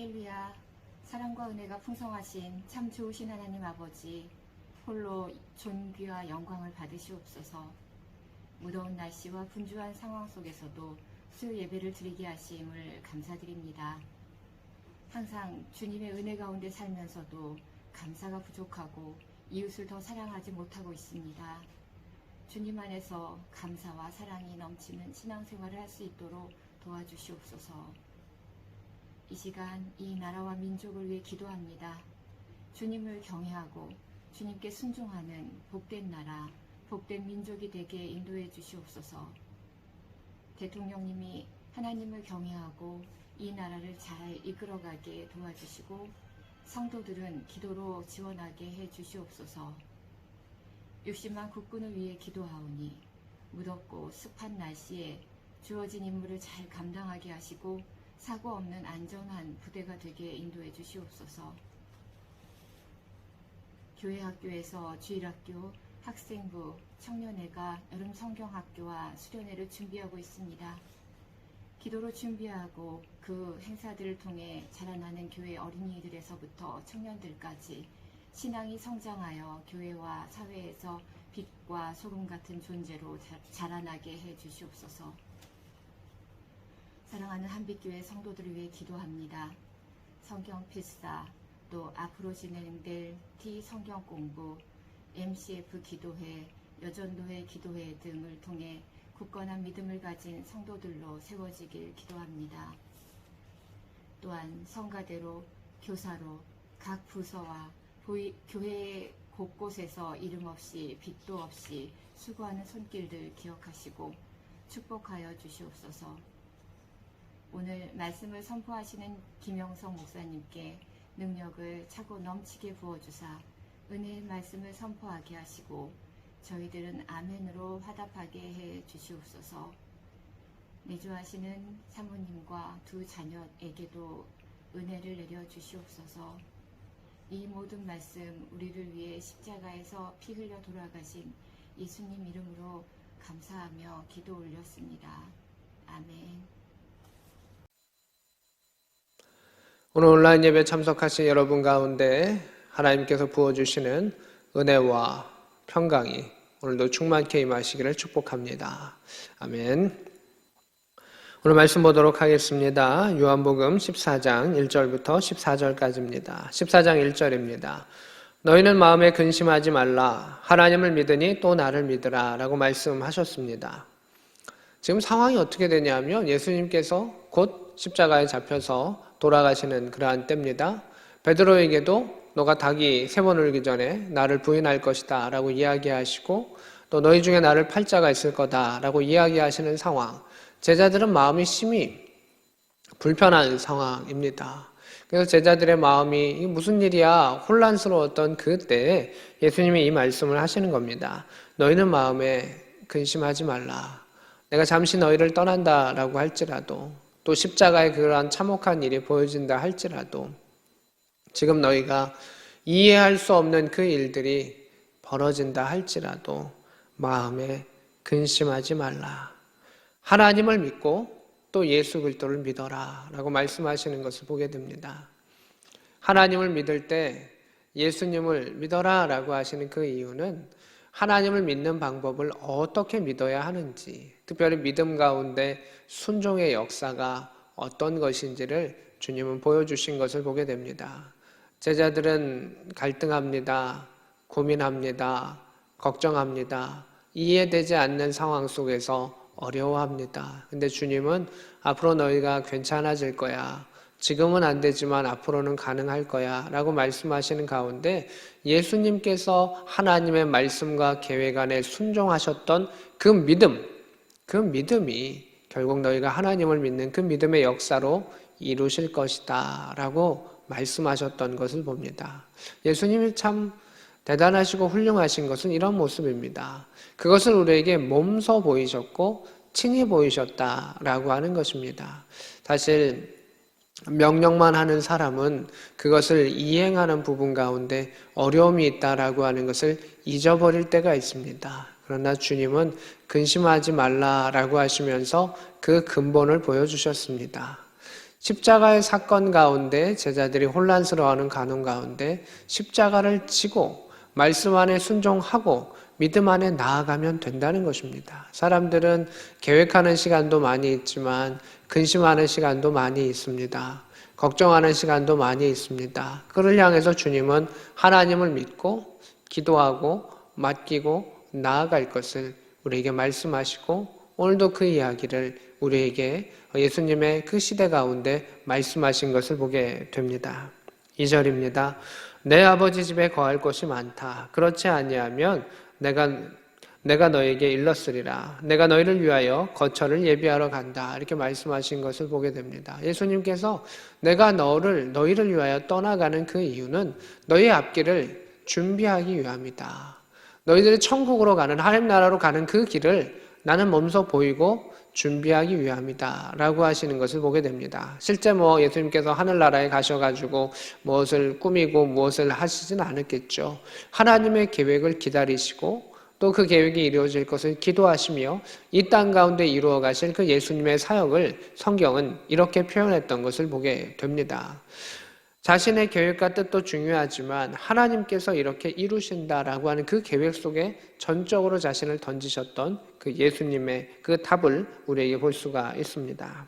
할렐루야. 사랑과 은혜가 풍성하신 참 좋으신 하나님 아버지, 홀로 존귀와 영광을 받으시옵소서. 무더운 날씨와 분주한 상황 속에서도 수요 예배를 드리게 하심을 감사드립니다. 항상 주님의 은혜 가운데 살면서도 감사가 부족하고 이웃을 더 사랑하지 못하고 있습니다. 주님 안에서 감사와 사랑이 넘치는 신앙생활을 할 수 있도록 도와주시옵소서. 이 시간 이 나라와 민족을 위해 기도합니다. 주님을 경외하고 주님께 순종하는 복된 나라, 복된 민족이 되게 인도해 주시옵소서. 대통령님이 하나님을 경외하고 이 나라를 잘 이끌어가게 도와주시고 성도들은 기도로 지원하게 해 주시옵소서. 60만 국군을 위해 기도하오니 무덥고 습한 날씨에 주어진 임무를 잘 감당하게 하시고 사고 없는 안전한 부대가 되게 인도해 주시옵소서. 교회 학교에서 주일학교, 학생부, 청년회가 여름 성경학교와 수련회를 준비하고 있습니다. 기도로 준비하고 그 행사들을 통해 자라나는 교회 어린이들에서부터 청년들까지 신앙이 성장하여 교회와 사회에서 빛과 소금 같은 존재로 자라나게 해 주시옵소서. 사랑하는 한빛교회 성도들을 위해 기도합니다. 성경 필사, 또 앞으로 진행될 T성경 공부, MCF 기도회, 여전도회 기도회 등을 통해 굳건한 믿음을 가진 성도들로 세워지길 기도합니다. 또한 성가대로, 교사로, 각 부서와 교회 곳곳에서 이름 없이 빛도 없이 수고하는 손길들 기억하시고 축복하여 주시옵소서. 오늘 말씀을 선포하시는 김영성 목사님께 능력을 차고 넘치게 부어주사 은혜의 말씀을 선포하게 하시고 저희들은 아멘으로 화답하게 해 주시옵소서. 내조하시는 사모님과 두 자녀에게도 은혜를 내려 주시옵소서. 이 모든 말씀 우리를 위해 십자가에서 피 흘려 돌아가신 예수님 이름으로 감사하며 기도 올렸습니다. 아멘. 오늘 온라인 예배 참석하신 여러분 가운데 하나님께서 부어주시는 은혜와 평강이 오늘도 충만케 임하시기를 축복합니다. 아멘. 오늘 말씀 보도록 하겠습니다. 요한복음 14장 1절부터 14절까지입니다. 14장 1절입니다. 너희는 마음에 근심하지 말라. 하나님을 믿으니 또 나를 믿으라 라고 말씀하셨습니다. 지금 상황이 어떻게 되냐면 예수님께서 곧 십자가에 잡혀서 돌아가시는 그러한 때입니다. 베드로에게도 너가 닭이 3번 울기 전에 나를 부인할 것이다 라고 이야기하시고 또 너희 중에 나를 팔 자가 있을 거다 라고 이야기하시는 상황. 제자들은 마음이 심히 불편한 상황입니다. 그래서 제자들의 마음이 이게 무슨 일이야 혼란스러웠던 그때에 예수님이 이 말씀을 하시는 겁니다. 너희는 마음에 근심하지 말라. 내가 잠시 너희를 떠난다 라고 할지라도 또 십자가의 그러한 참혹한 일이 보여진다 할지라도 지금 너희가 이해할 수 없는 그 일들이 벌어진다 할지라도 마음에 근심하지 말라. 하나님을 믿고 또 예수 그리스도를 믿어라 라고 말씀하시는 것을 보게 됩니다. 하나님을 믿을 때 예수님을 믿어라 라고 하시는 그 이유는 하나님을 믿는 방법을 어떻게 믿어야 하는지, 특별히 믿음 가운데 순종의 역사가 어떤 것인지를 주님은 보여주신 것을 보게 됩니다. 제자들은 갈등합니다. 고민합니다. 걱정합니다. 이해되지 않는 상황 속에서 어려워합니다. 근데 주님은 앞으로 너희가 괜찮아질 거야. 지금은 안 되지만 앞으로는 가능할 거야 라고 말씀하시는 가운데 예수님께서 하나님의 말씀과 계획 안에 순종하셨던 그 믿음이 결국 너희가 하나님을 믿는 그 믿음의 역사로 이루실 것이다 라고 말씀하셨던 것을 봅니다. 예수님이 참 대단하시고 훌륭하신 것은 이런 모습입니다. 그것을 우리에게 몸소 보이셨고 친히 보이셨다라고 하는 것입니다. 사실 명령만 하는 사람은 그것을 이행하는 부분 가운데 어려움이 있다라고 하는 것을 잊어버릴 때가 있습니다. 그러나 주님은 근심하지 말라라고 하시면서 그 근본을 보여주셨습니다. 십자가의 사건 가운데 제자들이 혼란스러워하는 가nun 가운데 십자가를 지고 말씀 안에 순종하고 믿음 안에 나아가면 된다는 것입니다. 사람들은 계획하는 시간도 많이 있지만 근심하는 시간도 많이 있습니다. 걱정하는 시간도 많이 있습니다. 그를 향해서 주님은 하나님을 믿고 기도하고 맡기고 나아갈 것을 우리에게 말씀하시고 오늘도 그 이야기를 우리에게 예수님의 그 시대 가운데 말씀하신 것을 보게 됩니다. 2절입니다. 내 아버지 집에 거할 곳이 많다. 그렇지 아니하면 내가 너에게 일렀으리라. 내가 너희를 위하여 거처를 예비하러 간다. 이렇게 말씀하신 것을 보게 됩니다. 예수님께서 내가 너희를 위하여 떠나가는 그 이유는 너희 앞길을 준비하기 위함이다. 너희들이 천국으로 가는 하나님 나라로 가는 그 길을 나는 몸소 보이고 준비하기 위함이다 라고 하시는 것을 보게 됩니다. 실제 예수님께서 하늘나라에 가셔가지고 무엇을 꾸미고 무엇을 하시진 않았겠죠. 하나님의 계획을 기다리시고 또 그 계획이 이루어질 것을 기도하시며 이 땅 가운데 이루어 가실 그 예수님의 사역을 성경은 이렇게 표현했던 것을 보게 됩니다. 자신의 계획과 뜻도 중요하지만 하나님께서 이렇게 이루신다라고 하는 그 계획 속에 전적으로 자신을 던지셨던 그 예수님의 그 답을 우리에게 볼 수가 있습니다.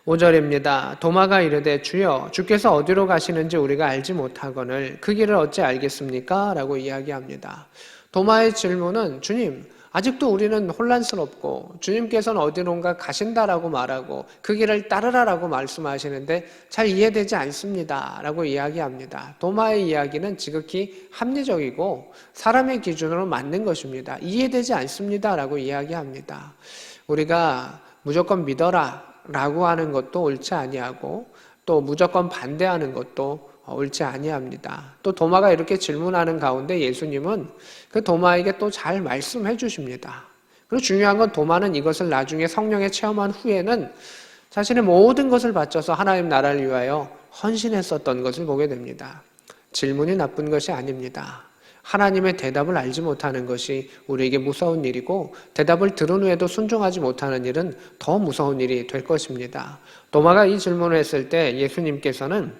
5절입니다. 도마가 이르되 주여 주께서 어디로 가시는지 우리가 알지 못하거늘 그 길을 어찌 알겠습니까? 라고 이야기합니다. 도마의 질문은 주님 아직도 우리는 혼란스럽고 주님께서는 어디론가 가신다라고 말하고 그 길을 따르라라고 말씀하시는데 잘 이해되지 않습니다 라고 이야기합니다. 도마의 이야기는 지극히 합리적이고 사람의 기준으로 맞는 것입니다. 이해되지 않습니다 라고 이야기합니다. 우리가 무조건 믿어라 라고 하는 것도 옳지 아니하고 또 무조건 반대하는 것도 옳지 아니합니다. 또 도마가 이렇게 질문하는 가운데 예수님은 그 도마에게 또 잘 말씀해 주십니다. 그리고 중요한 건 도마는 이것을 나중에 성령에 체험한 후에는 자신의 모든 것을 바쳐서 하나님 나라를 위하여 헌신했었던 것을 보게 됩니다. 질문이 나쁜 것이 아닙니다. 하나님의 대답을 알지 못하는 것이 우리에게 무서운 일이고 대답을 들은 후에도 순종하지 못하는 일은 더 무서운 일이 될 것입니다. 도마가 이 질문을 했을 때 예수님께서는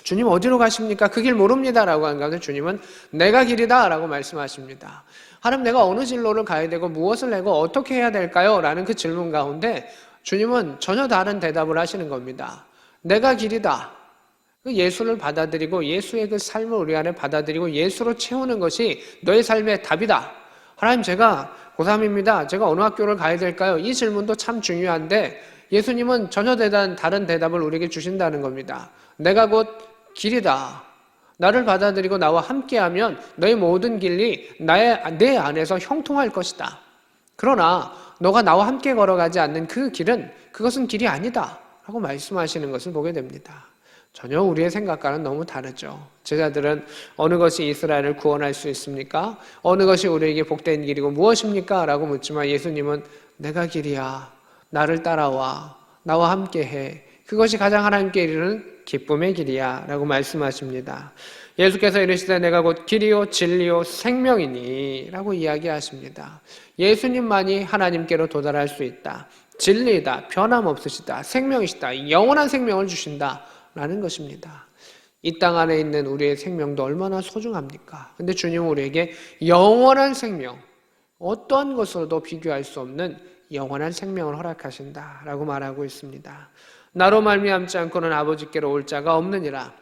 주님 어디로 가십니까? 그 길 모릅니다 라고 한 가운데 주님은 내가 길이다 라고 말씀하십니다. 하나님 내가 어느 진로를 가야 되고 무엇을 하고 어떻게 해야 될까요? 라는 그 질문 가운데 주님은 전혀 다른 대답을 하시는 겁니다. 내가 길이다. 그 예수를 받아들이고 예수의 그 삶을 우리 안에 받아들이고 예수로 채우는 것이 너의 삶의 답이다. 하나님 제가 고3입니다. 제가 어느 학교를 가야 될까요? 이 질문도 참 중요한데 예수님은 전혀 다른 대답을 우리에게 주신다는 겁니다. 내가 곧 길이다. 나를 받아들이고 나와 함께하면 너의 모든 길이 내 안에서 형통할 것이다. 그러나 너가 나와 함께 걸어가지 않는 그 길은 그것은 길이 아니다 라고 말씀하시는 것을 보게 됩니다. 전혀 우리의 생각과는 너무 다르죠. 제자들은 어느 것이 이스라엘을 구원할 수 있습니까? 어느 것이 우리에게 복된 길이고 무엇입니까? 라고 묻지만 예수님은 내가 길이야. 나를 따라와. 나와 함께해. 그것이 가장 하나님께 이르는 기쁨의 길이야 라고 말씀하십니다. 예수께서 이르시되 내가 곧 길이요 진리요 생명이니 라고 이야기하십니다. 예수님만이 하나님께로 도달할 수 있다. 진리이다. 변함없으시다. 생명이시다. 영원한 생명을 주신다 라는 것입니다. 이 땅 안에 있는 우리의 생명도 얼마나 소중합니까? 근데 주님은 우리에게 영원한 생명, 어떠한 것으로도 비교할 수 없는 영원한 생명을 허락하신다 라고 말하고 있습니다. 나로 말미암지 않고는 아버지께로 올 자가 없느니라.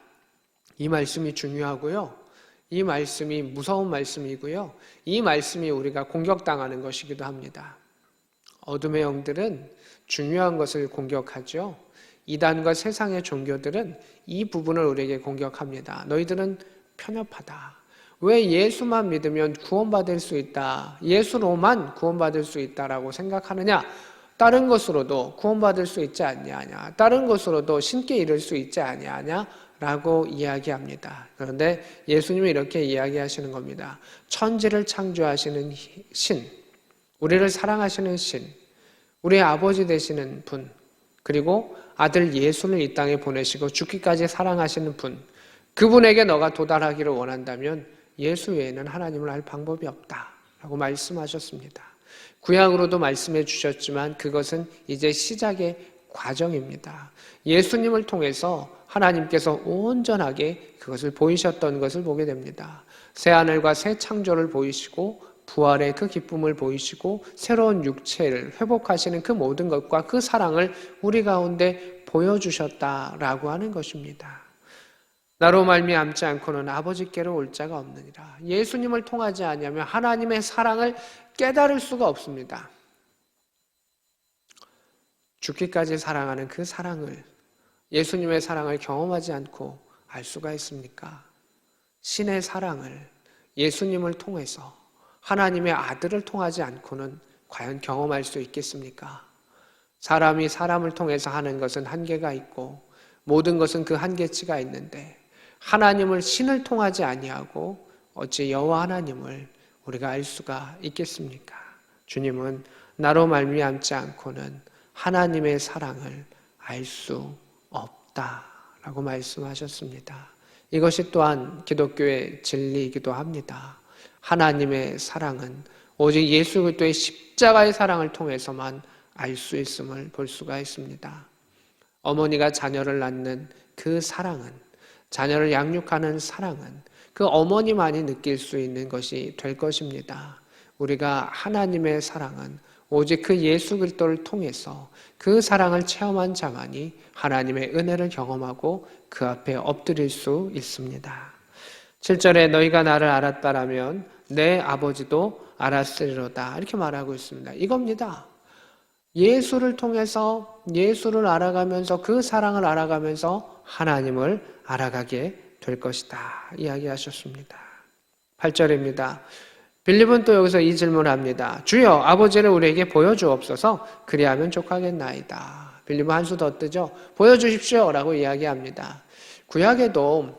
이 말씀이 중요하고요. 이 말씀이 무서운 말씀이고요. 이 말씀이 우리가 공격당하는 것이기도 합니다. 어둠의 영들은 중요한 것을 공격하죠. 이단과 세상의 종교들은 이 부분을 우리에게 공격합니다. 너희들은 편협하다. 왜 예수만 믿으면 구원받을 수 있다. 예수로만 구원받을 수 있다라고 생각하느냐. 다른 것으로도 구원받을 수 있지 않냐냐. 다른 것으로도 신께 이를 수 있지 않냐냐. 라고 이야기합니다. 그런데 예수님이 이렇게 이야기하시는 겁니다. 천지를 창조하시는 신, 우리를 사랑하시는 신, 우리의 아버지 되시는 분, 그리고 아들 예수를 이 땅에 보내시고 죽기까지 사랑하시는 분, 그분에게 너가 도달하기를 원한다면 예수 외에는 하나님을 알 방법이 없다 라고 말씀하셨습니다. 구약으로도 말씀해 주셨지만 그것은 이제 시작의 과정입니다. 예수님을 통해서 하나님께서 온전하게 그것을 보이셨던 것을 보게 됩니다. 새하늘과 새 창조를 보이시고 부활의 그 기쁨을 보이시고 새로운 육체를 회복하시는 그 모든 것과 그 사랑을 우리 가운데 보여주셨다라고 하는 것입니다. 나로 말미암지 않고는 아버지께로 올 자가 없느니라. 예수님을 통하지 아니하면 하나님의 사랑을 깨달을 수가 없습니다. 죽기까지 사랑하는 그 사랑을, 예수님의 사랑을 경험하지 않고 알 수가 있습니까? 신의 사랑을 예수님을 통해서 하나님의 아들을 통하지 않고는 과연 경험할 수 있겠습니까? 사람이 사람을 통해서 하는 것은 한계가 있고 모든 것은 그 한계치가 있는데 하나님을 신을 통하지 아니하고 어찌 여호와 하나님을 우리가 알 수가 있겠습니까? 주님은 나로 말미암지 않고는 하나님의 사랑을 알 수 없다라고 말씀하셨습니다. 이것이 또한 기독교의 진리이기도 합니다. 하나님의 사랑은 오직 예수 그리스도의 십자가의 사랑을 통해서만 알 수 있음을 볼 수가 있습니다. 어머니가 자녀를 낳는 그 사랑은, 자녀를 양육하는 사랑은 그 어머니만이 느낄 수 있는 것이 될 것입니다. 우리가 하나님의 사랑은 오직 그 예수 그리스도를 통해서 그 사랑을 체험한 자만이 하나님의 은혜를 경험하고 그 앞에 엎드릴 수 있습니다. 7절에 너희가 나를 알았다라면 내 아버지도 알았으리로다 이렇게 말하고 있습니다. 이겁니다. 예수를 통해서 예수를 알아가면서 그 사랑을 알아가면서 하나님을 알아가게 될 것이다 이야기하셨습니다. 8절입니다. 빌립은 또 여기서 이 질문을 합니다. 주여 아버지를 우리에게 보여주옵소서 그리하면 족하겠나이다. 빌립은 한 수 더 뜨죠. 보여주십시오 라고 이야기합니다. 구약에도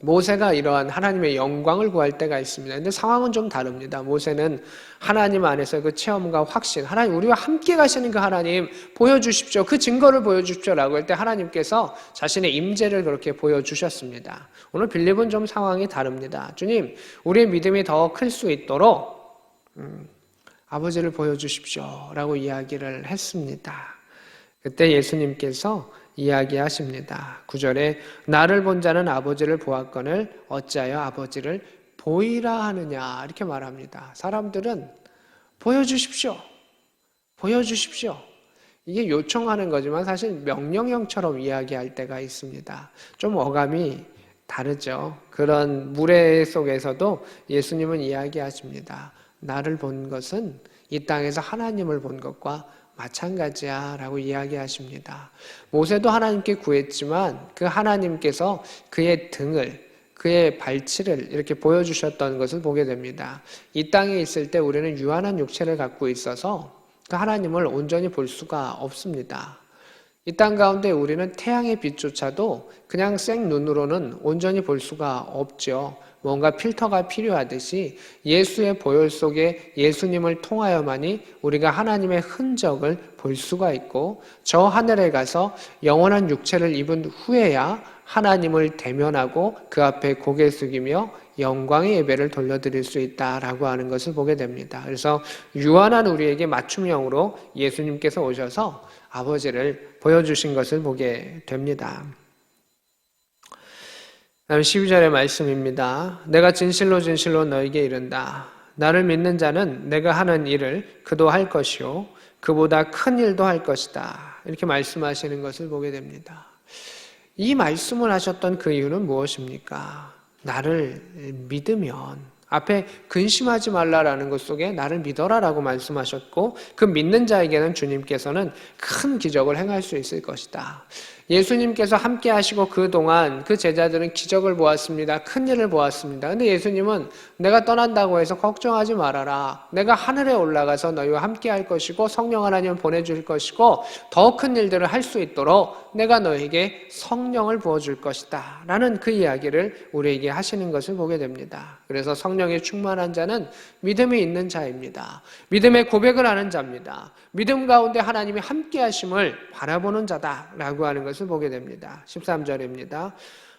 모세가 이러한 하나님의 영광을 구할 때가 있습니다. 근데 상황은 좀 다릅니다. 모세는 하나님 안에서 그 체험과 확신, 하나님 우리와 함께 가시는 그 하나님 보여주십시오. 그 증거를 보여주십시오 라고 할 때 하나님께서 자신의 임재를 그렇게 보여주셨습니다. 오늘 빌립은 좀 상황이 다릅니다. 주님, 우리의 믿음이 더 클 수 있도록 아버지를 보여주십시오 라고 이야기를 했습니다. 그때 예수님께서 이야기하십니다. 9절에 나를 본 자는 아버지를 보았거늘 어찌하여 아버지를 보이라 하느냐 이렇게 말합니다. 사람들은 보여주십시오. 보여주십시오. 이게 요청하는 거지만 사실 명령형처럼 이야기할 때가 있습니다. 좀 어감이 다르죠. 그런 무례 속에서도 예수님은 이야기하십니다. 나를 본 것은 이 땅에서 하나님을 본 것과 마찬가지야 라고 이야기하십니다. 모세도 하나님께 구했지만 그 하나님께서 그의 등을, 그의 발치를 이렇게 보여주셨던 것을 보게 됩니다. 이 땅에 있을 때 우리는 유한한 육체를 갖고 있어서 그 하나님을 온전히 볼 수가 없습니다. 이 땅 가운데 우리는 태양의 빛조차도 그냥 생눈으로는 온전히 볼 수가 없죠. 뭔가 필터가 필요하듯이 예수의 보혈 속에 예수님을 통하여만이 우리가 하나님의 흔적을 볼 수가 있고 저 하늘에 가서 영원한 육체를 입은 후에야 하나님을 대면하고 그 앞에 고개 숙이며 영광의 예배를 돌려드릴 수 있다라고 하는 것을 보게 됩니다. 그래서 유한한 우리에게 맞춤형으로 예수님께서 오셔서 아버지를 보여주신 것을 보게 됩니다. 다음 12절의 말씀입니다. 내가 진실로 진실로 너에게 이른다. 나를 믿는 자는 내가 하는 일을 그도 할 것이요 그보다 큰 일도 할 것이다. 이렇게 말씀하시는 것을 보게 됩니다. 이 말씀을 하셨던 그 이유는 무엇입니까? 나를 믿으면 앞에 근심하지 말라라는 것 속에 나를 믿어라라고 말씀하셨고 그 믿는 자에게는 주님께서는 큰 기적을 행할 수 있을 것이다. 예수님께서 함께 하시고 그동안 그 제자들은 기적을 보았습니다. 큰 일을 보았습니다. 근데 예수님은 내가 떠난다고 해서 걱정하지 말아라. 내가 하늘에 올라가서 너희와 함께 할 것이고 성령 하나님을 보내줄 것이고 더 큰 일들을 할 수 있도록 내가 너에게 성령을 부어줄 것이다. 라는 그 이야기를 우리에게 하시는 것을 보게 됩니다. 그래서 성령에 충만한 자는 믿음이 있는 자입니다. 믿음의 고백을 하는 자입니다. 믿음 가운데 하나님이 함께 하심을 바라보는 자다라고 하는 것을 보게 됩니다. 13절입니다.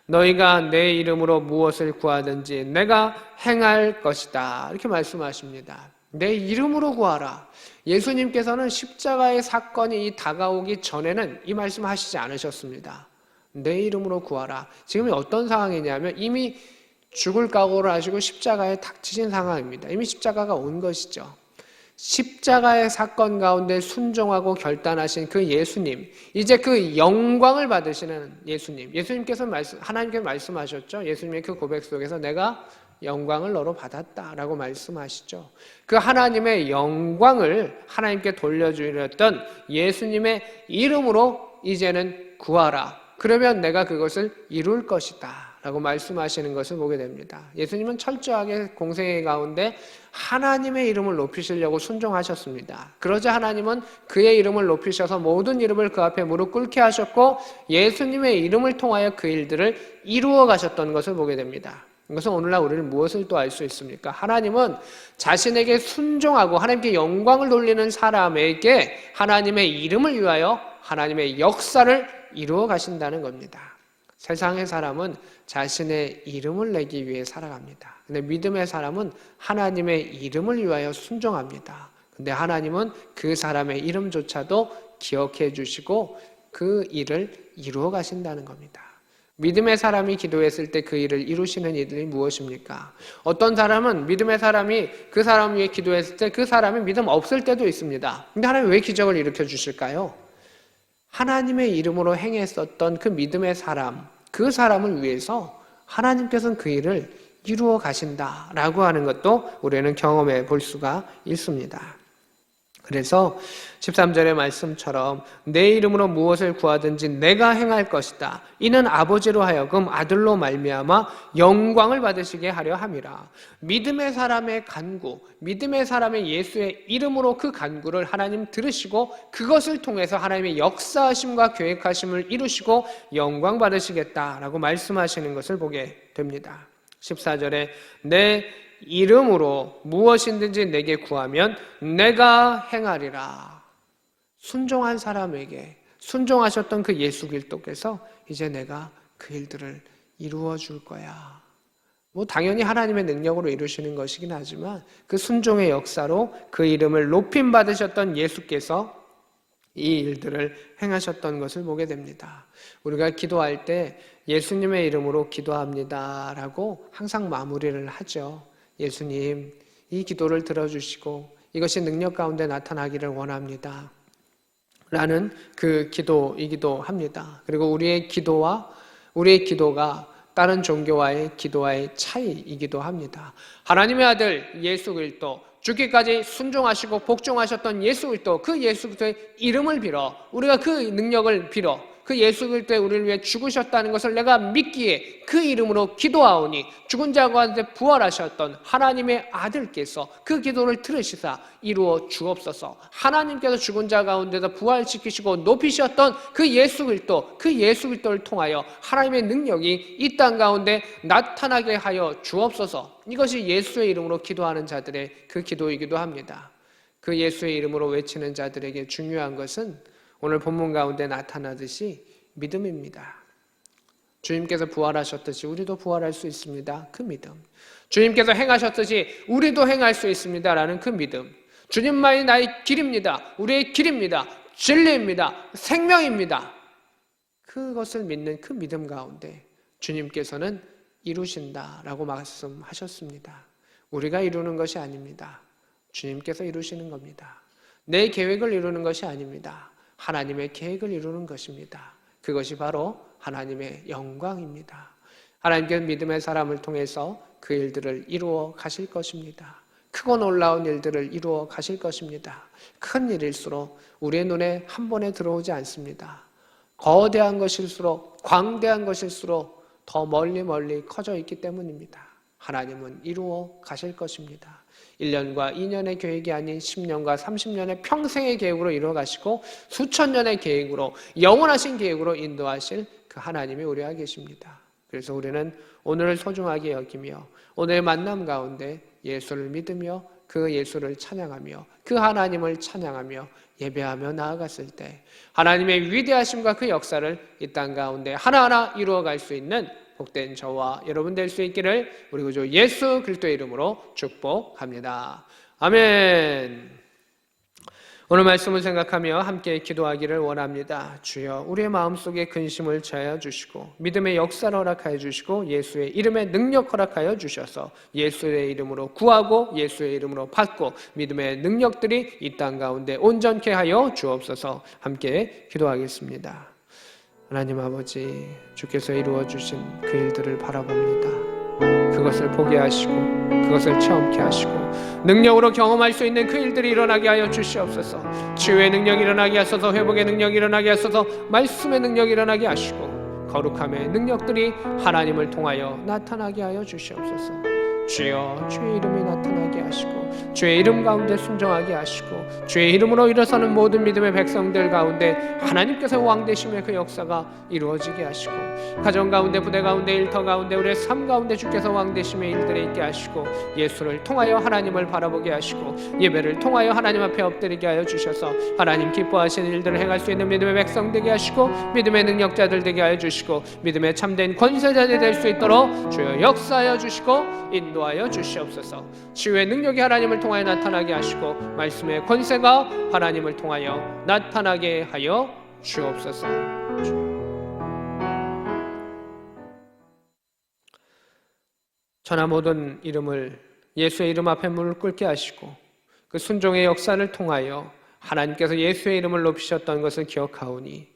너희가 내 이름으로 무엇을 구하든지 내가 행할 것이다. 이렇게 말씀하십니다. 내 이름으로 구하라. 예수님께서는 십자가의 사건이 다가오기 전에는 이 말씀 하시지 않으셨습니다. 내 이름으로 구하라. 지금 어떤 상황이냐면 이미 죽을 각오를 하시고 십자가에 닥치신 상황입니다. 이미 십자가가 온 것이죠. 십자가의 사건 가운데 순종하고 결단하신 그 예수님, 이제 그 영광을 받으시는 예수님, 예수님께서 하나님께서 말씀하셨죠. 예수님의 그 고백 속에서 내가 영광을 너로 받았다라고 말씀하시죠. 그 하나님의 영광을 하나님께 돌려주렸던 예수님의 이름으로 이제는 구하라. 그러면 내가 그것을 이룰 것이다 라고 말씀하시는 것을 보게 됩니다. 예수님은 철저하게 공생애 가운데 하나님의 이름을 높이시려고 순종하셨습니다. 그러자 하나님은 그의 이름을 높이셔서 모든 이름을 그 앞에 무릎 꿇게 하셨고 예수님의 이름을 통하여 그 일들을 이루어 가셨던 것을 보게 됩니다. 이것은 오늘날 우리는 무엇을 또 알 수 있습니까? 하나님은 자신에게 순종하고 하나님께 영광을 돌리는 사람에게 하나님의 이름을 위하여 하나님의 역사를 이루어 가신다는 겁니다. 세상의 사람은 자신의 이름을 내기 위해 살아갑니다. 근데 믿음의 사람은 하나님의 이름을 위하여 순종합니다. 근데 하나님은 그 사람의 이름조차도 기억해 주시고 그 일을 이루어 가신다는 겁니다. 믿음의 사람이 기도했을 때 그 일을 이루시는 일이 무엇입니까? 어떤 사람은 믿음의 사람이 그 사람 위해 기도했을 때 그 사람이 믿음 없을 때도 있습니다. 근데 하나님 왜 기적을 일으켜 주실까요? 하나님의 이름으로 행했었던 그 믿음의 사람, 그 사람을 위해서 하나님께서는 그 일을 이루어 가신다라고 하는 것도 우리는 경험해 볼 수가 있습니다. 그래서 13절의 말씀처럼 내 이름으로 무엇을 구하든지 내가 행할 것이다. 이는 아버지로 하여금 아들로 말미암아 영광을 받으시게 하려 함이라. 믿음의 사람의 간구, 믿음의 사람의 예수의 이름으로 그 간구를 하나님 들으시고 그것을 통해서 하나님의 역사하심과 계획하심을 이루시고 영광 받으시겠다라고 말씀하시는 것을 보게 됩니다. 14절에 내 이름으로 무엇이든지 내게 구하면 내가 행하리라. 순종한 사람에게 순종하셨던 그 예수 그리스도께서 이제 내가 그 일들을 이루어 줄 거야. 당연히 하나님의 능력으로 이루시는 것이긴 하지만 그 순종의 역사로 그 이름을 높임 받으셨던 예수께서 이 일들을 행하셨던 것을 보게 됩니다. 우리가 기도할 때 예수님의 이름으로 기도합니다라고 항상 마무리를 하죠. 예수님, 이 기도를 들어주시고 이것이 능력 가운데 나타나기를 원합니다. 라는 그 기도이기도 합니다. 그리고 우리의 기도가 다른 종교와의 기도와의 차이이기도 합니다. 하나님의 아들 예수 그리스도, 죽기까지 순종하시고 복종하셨던 예수 그리스도, 그 예수 그리스도의 이름을 빌어 우리가 그 능력을 빌어 그 예수 그리스도에 우리를 위해 죽으셨다는 것을 내가 믿기에 그 이름으로 기도하오니 죽은 자 가운데 부활하셨던 하나님의 아들께서 그 기도를 들으시사 이루어 주옵소서. 하나님께서 죽은 자 가운데서 부활시키시고 높이셨던 그 예수 그리스도를 통하여 하나님의 능력이 이 땅 가운데 나타나게 하여 주옵소서. 이것이 예수의 이름으로 기도하는 자들의 그 기도이기도 합니다. 그 예수의 이름으로 외치는 자들에게 중요한 것은 오늘 본문 가운데 나타나듯이 믿음입니다. 주님께서 부활하셨듯이 우리도 부활할 수 있습니다. 그 믿음. 주님께서 행하셨듯이 우리도 행할 수 있습니다라는 그 믿음. 주님만이 나의 길입니다. 우리의 길입니다. 진리입니다. 생명입니다. 그것을 믿는 그 믿음 가운데 주님께서는 이루신다라고 말씀하셨습니다. 우리가 이루는 것이 아닙니다. 주님께서 이루시는 겁니다. 내 계획을 이루는 것이 아닙니다. 하나님의 계획을 이루는 것입니다. 그것이 바로 하나님의 영광입니다. 하나님께서 믿음의 사람을 통해서 그 일들을 이루어 가실 것입니다. 크고 놀라운 일들을 이루어 가실 것입니다. 큰 일일수록 우리의 눈에 한 번에 들어오지 않습니다. 거대한 것일수록, 광대한 것일수록 더 멀리 커져 있기 때문입니다. 하나님은 이루어 가실 것입니다. 1년과 2년의 계획이 아닌 10년과 30년의 평생의 계획으로 이루어 가시고 수천 년의 계획으로 영원하신 계획으로 인도하실 그 하나님이 우리와 계십니다. 그래서 우리는 오늘을 소중하게 여기며 오늘의 만남 가운데 예수를 믿으며 그 예수를 찬양하며 그 하나님을 찬양하며 예배하며 나아갔을 때 하나님의 위대하심과 그 역사를 이 땅 가운데 하나하나 이루어갈 수 있는 복된 저와 여러분 될 수 있기를 우리 구주 예수 그리스도의 이름으로 축복합니다. 아멘. 오늘 말씀을 생각하며 함께 기도하기를 원합니다. 주여, 우리의 마음속에 근심을 제하여 주시고 믿음의 역사를 허락하여 주시고 예수의 이름의 능력 허락하여 주셔서 예수의 이름으로 구하고 예수의 이름으로 받고 믿음의 능력들이 이 땅 가운데 온전케 하여 주옵소서. 함께 기도하겠습니다. 하나님 아버지, 주께서 이루어 주신 그 일들을 바라봅니다. 그것을 보게 하시고 그것을 체험케 하시고 능력으로 경험할 수 있는 그 일들이 일어나게 하여 주시옵소서. 치유의 능력이 일어나게 하소서. 회복의 능력이 일어나게 하소서. 말씀의 능력이 일어나게 하시고 거룩함의 능력들이 하나님을 통하여 나타나게 하여 주시옵소서. 주여, 주의 이름이 나타나게 하시고 주의 이름 가운데 순종하게 하시고 주의 이름으로 일어서는 모든 믿음의 백성들 가운데 하나님께서 왕 되심의 그 역사가 이루어지게 하시고 가정 가운데, 부대 가운데, 일터 가운데, 우리의 삶 가운데 주께서 왕 되심의 일들이 있게 하시고 예수를 통하여 하나님을 바라보게 하시고 예배를 통하여 하나님 앞에 엎드리게 하여 주셔서 하나님 기뻐하시는 일들을 행할 수 있는 믿음의 백성 되게 하시고 믿음의 능력자들 되게 하여 주시고 믿음의 참된 권세자들이 될 수 있도록 주여 역사하여 주시고 인도하여 주시옵소서. 치유의 능력이 하나님을 통하여 나타나게 하시고 말씀의 권세가 하나님을 통하여 나타나게 하여 주옵소서. 천하 모든 이름을 예수의 이름 앞에 무릎 꿇게 하시고 그 순종의 역사를 통하여 하나님께서 예수의 이름을 높이셨던 것을 기억하오니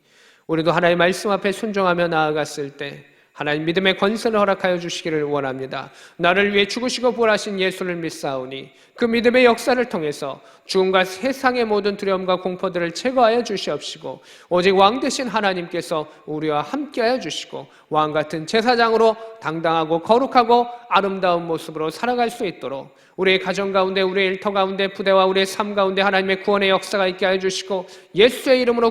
우리도 하나님의 말씀 앞에 순종하며 나아갔을 때 하나님 믿음의 권세를 허락하여 주시기를 원합니다. 나를 위해 죽으시고 부활하신 예수를 믿사오니 그 믿음의 역사를 통해서 죽음과 세상의 모든 두려움과 공포들을 제거하여 주시옵시고 오직 왕 되신 하나님께서 우리와 함께하여 주시고 왕 같은 제사장으로 당당하고 거룩하고 아름다운 모습으로 살아갈 수 있도록 우리의 가정 가운데, 우리의 일터 가운데, 부대와 우리의 삶 가운데 하나님의 구원의 역사가 있게 하여 주시고 예수의 이름으로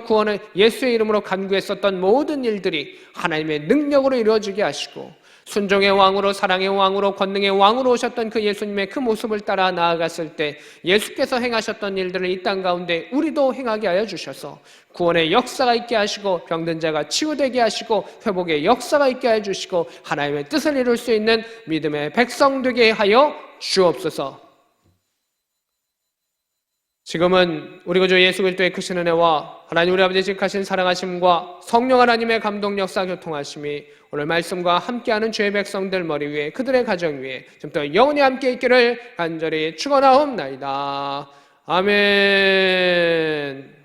간구했었던 모든 일들이 하나님의 능력으로 이루어지게 하시고 순종의 왕으로, 사랑의 왕으로, 권능의 왕으로 오셨던 그 예수님의 그 모습을 따라 나아갔을 때 예수께서 행하셨던 일들을 이 땅 가운데 우리도 행하게 하여 주셔서 구원의 역사가 있게 하시고 병든 자가 치유되게 하시고 회복의 역사가 있게 하여 주시고 하나님의 뜻을 이룰 수 있는 믿음의 백성 되게 하여 주옵소서. 지금은 우리 구주 예수 그리스도의 크신 은혜와 하나님 우리 아버지 직하신 사랑하심과 성령 하나님의 감동 역사 교통하심이 오늘 말씀과 함께하는 주의 백성들 머리 위에 그들의 가정 위에 지금부터 영원히 함께 있기를 간절히 축원하옵나이다. 아멘.